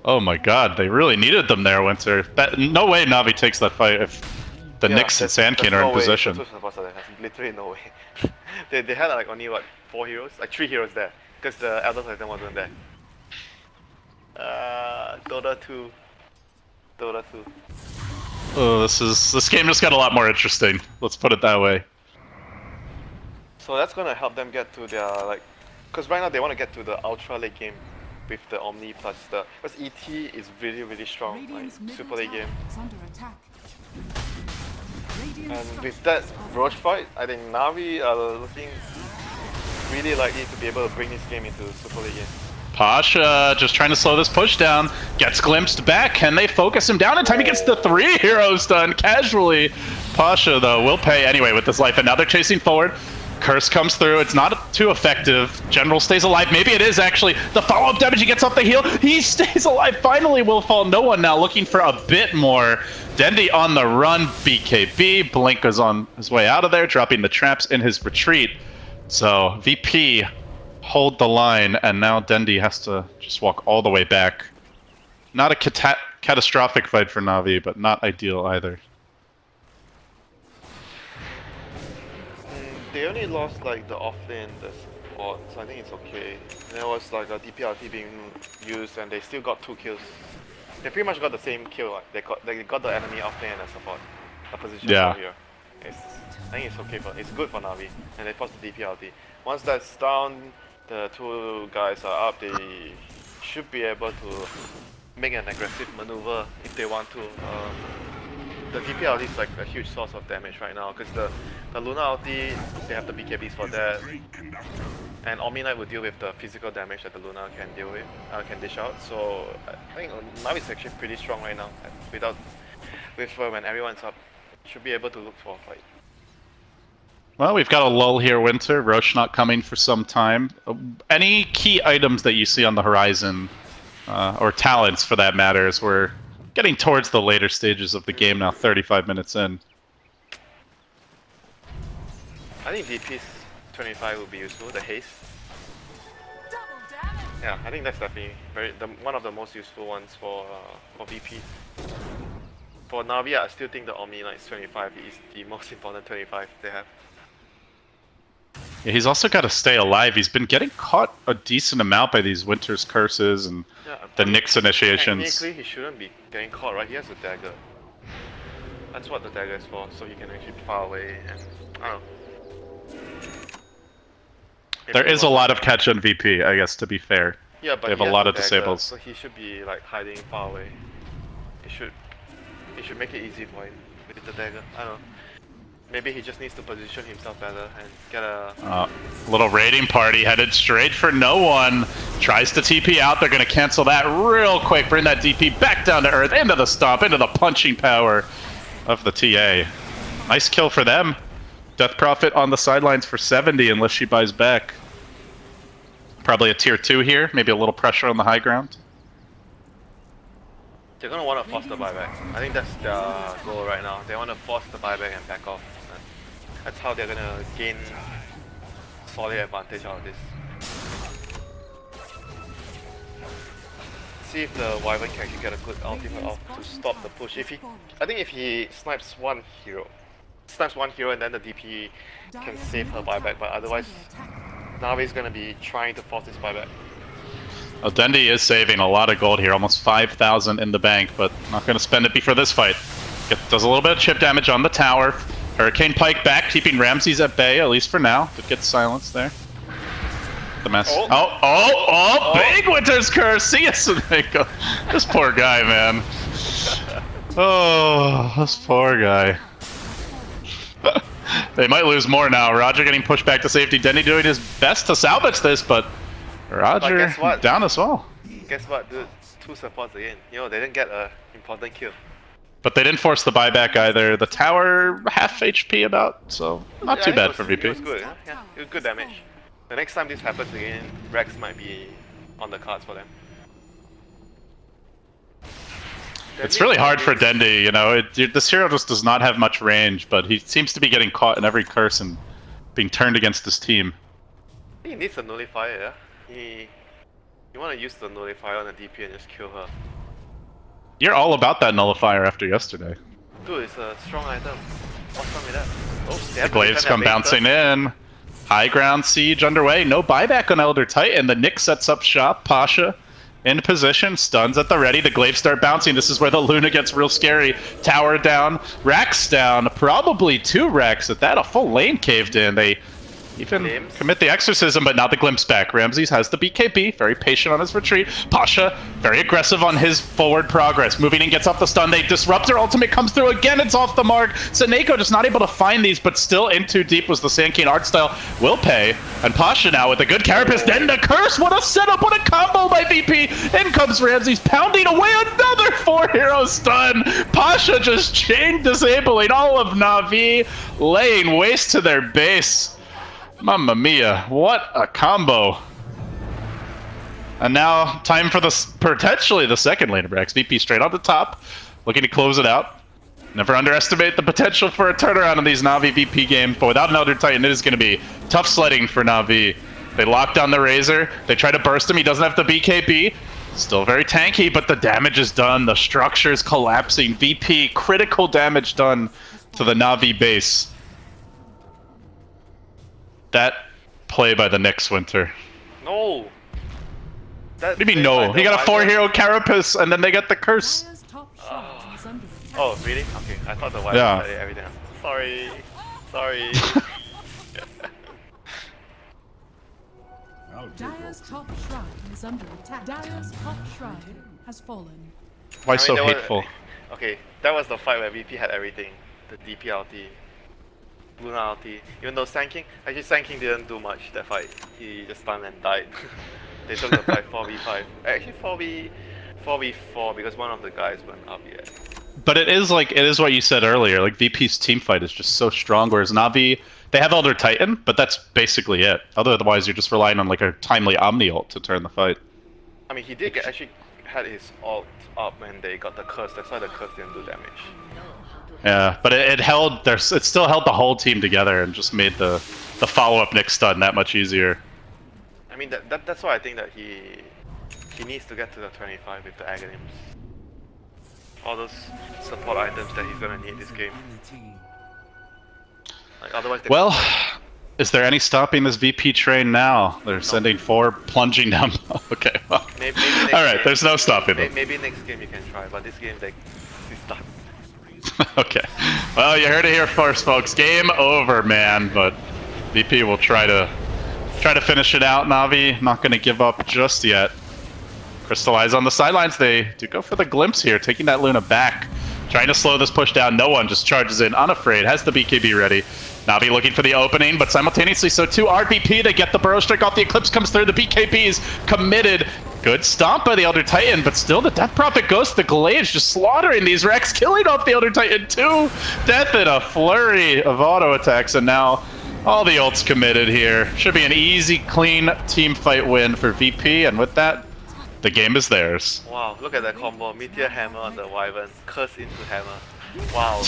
Oh my god, they really needed them there, Winter. No way Na'Vi takes that fight if the Nyx and Sand King are in position. Literally no way. they had like only what, 4 heroes? Like 3 heroes there. Because the Elder Titan wasn't there. Dota 2. Dota 2. Oh, this game just got a lot more interesting. Let's put it that way. So that's gonna help them get to their like, because right now they want to get to the ultra late game with the Omni plus the, because ET is really strong, like super late game. And with that Roche fight, I think Na'Vi are looking really likely to be able to bring this game into super late game. Pasha just trying to slow this push down, gets glimpsed back. Can they focus him down in time? He gets the 3 heroes done casually. Pasha, though, will pay anyway with this life, and now they're chasing forward. Curse comes through. It's not too effective. General stays alive. Maybe it is, actually. The follow-up damage, he gets off the heal. He stays alive. Finally will fall. No one now looking for a bit more. Dendi on the run. BKB. Blink is on his way out of there, dropping the traps in his retreat. So, VP hold the line, and now Dendi has to just walk all the way back. Not a catastrophic fight for Na'Vi, but not ideal either. They only lost like the off lane, support, so I think it's okay. There was like a DPLT being used and they still got 2 kills. They pretty much got the same kill, like they got the enemy off lane and a support. A position here. I think it's okay, but it's good for Na'Vi, and they forced the DPLT. Once that's down, the 2 guys are up, they should be able to make an aggressive maneuver if they want to. The DPLT is like a huge source of damage right now, because the Luna ulti, they have the BKBs for that. And Omni Knight will deal with the physical damage that the Luna can deal with, can dish out. So I think Na'Vi is actually pretty strong right now. When everyone's up, should be able to look for a fight. Well, we've got a lull here, Winter. Roche not coming for some time. Any key items that you see on the horizon, or talents for that matter, as we're getting towards the later stages of the game now, 35 minutes in? I think DP's 25 will be useful, the haste. Yeah, I think that's definitely one of the most useful ones for VP. For Na'Vi, I still think the Omni Knight's 25 is the most important 25 they have. Yeah, he's also got to stay alive. He's been getting caught a decent amount by these Winter's curses and the Nyx initiations. Technically, he shouldn't be getting caught, right? He has a dagger. That's what the dagger is for, so he can actually far away and I don't know. There is a lot of catch on VP, I guess, to be fair. Yeah, but they have a lot of dagger, disables. So he should be like hiding far away. He should make it easy for him with the dagger. I don't know. Maybe he just needs to position himself better and get a... little raiding party headed straight for no one. Tries to TP out. They're going to cancel that real quick. Bring that DP back down to earth, into the stomp, into the punching power of the TA. Nice kill for them. Death Prophet on the sidelines for 70 unless she buys back. Probably a tier 2 here. Maybe a little pressure on the high ground. They're going to want to force the buyback. I think that's their goal right now. They want to force the buyback and back off. That's how they're going to gain solid advantage out of this. See if the Wyvern can actually get a good ultimate off to stop the push. I think if he snipes one hero and then the DP can save her buyback, but otherwise Na'Vi's going to be trying to force this buyback. Well, Dendi is saving a lot of gold here, almost 5,000 in the bank, but not going to spend it before this fight. Does a little bit of chip damage on the tower. Hurricane Pike back, keeping Ramses at bay, at least for now. But gets silence there. The mess. Oh, big Winter's Curse! See ya, Saneko. This poor guy, man. Oh, this poor guy. They might lose more now. Roger getting pushed back to safety. Dendi doing his best to salvage this, but Roger down as well. Guess what, dude? 2 supports again. You know, they didn't get an important kill. But they didn't force the buyback either. The tower half HP about, so not too bad for VP. It was good, yeah. It was good damage. The next time this happens again, Rex might be on the cards for them. It's really hard for Dendi, you know. This hero just does not have much range, but he seems to be getting caught in every curse and being turned against his team. He needs a nullifier, yeah? You want to use the nullifier on the DP and just kill her. You're all about that nullifier after yesterday. Dude, it's a strong item. What's wrong with that? Oh, the glaives come bouncing in. High ground siege underway. No buyback on Elder Titan. The Nyx sets up shop. Pasha in position. Stuns at the ready. The glaives start bouncing. This is where the Luna gets real scary. Tower down. Rax down. Probably 2 Rax at that. A full lane caved in. They even commit the exorcism, but now the glimpse back. Ramses has the BKB, very patient on his retreat. Pasha, very aggressive on his forward progress. Moving in, gets off the stun. They disrupt her ultimate, comes through again, it's off the mark. Saneko just not able to find these, but still in too deep was the Sand King art style. Will pay, and Pasha now with a good carapace, then the curse. What a setup, what a combo by VP. In comes Ramses, pounding away another 4-hero stun. Pasha just chain disabling all of Na'Vi, laying waste to their base. Mamma mia, what a combo. And now, time for potentially the second lane of Rex. VP straight on the top, looking to close it out. Never underestimate the potential for a turnaround in these Na'Vi VP games, but without an Elder Titan, it is going to be tough sledding for Na'Vi. They lock down the Razor, they try to burst him, he doesn't have the BKB. Still very tanky, but the damage is done, the structure is collapsing. VP, critical damage done to the Na'Vi base. That play by the next winter. No! What do you mean no? He got a 4-hero Carapace and then they get the curse. Dire's top shrine is under attack. Oh, really? Okay, I thought the Wyvern Yeah. had everything else. Sorry. Sorry. Dire's top shrine is under attack. Dire's top shrine has fallen. Why I mean, so there was- hateful? Okay, that was the fight where VP had everything. The DP ulti, Luna ulti. Even though Sand King, actually Sand King didn't do much that fight. He just stunned and died. They took the fight 4v5. Actually 4v4 because one of the guys went up yet. But it is what you said earlier. Like VP's team fight is just so strong, whereas Navi, they have Elder Titan, but that's basically it. Otherwise, you're just relying on like a timely Omni ult to turn the fight. I mean, he did actually had his ult up when they got the curse. That's why the curse didn't do damage. Yeah, but it still held the whole team together and just made the follow-up Nick stun that much easier. I mean, that's why I think that he needs to get to the 25 with the Aghanims. All those support items that he's gonna need this game. Like otherwise, Well, is there any stopping this VP train now? They're sending 4 plunging down. Okay, well. maybe next All right, game- there's no stopping them. Maybe next game you can try, but this game he's done. Okay. Well, you heard it here first, folks. Game over, man. But VP will try to finish it out. Navi not going to give up just yet. Crystallize on the sidelines. They do go for the glimpse here, taking that Luna back, trying to slow this push down. No one just charges in, unafraid. Has the BKB ready. Navi looking for the opening, but simultaneously so too RVP. They get the burrow strike off. The Eclipse comes through. The BKB is committed. Good stomp by the Elder Titan, but still the Death Prophet goes to the Glaive, just slaughtering these Rex, killing off the Elder Titan too. Death in a flurry of auto attacks, and now all the ults committed here. Should be an easy, clean team fight win for VP, and with that, the game is theirs. Wow, look at that combo. Meteor Hammer on the Wyvern. Curse into Hammer. Wow.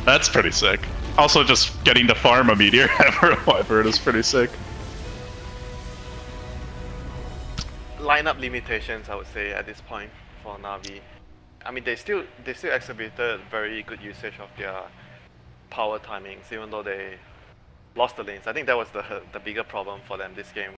That's pretty sick. Also, just getting to farm a Meteor Hammer Wyvern is pretty sick. Lineup limitations, I would say, at this point for Navi. I mean, they still exhibited very good usage of their power timings, even though they lost the lanes. I think that was the bigger problem for them this game.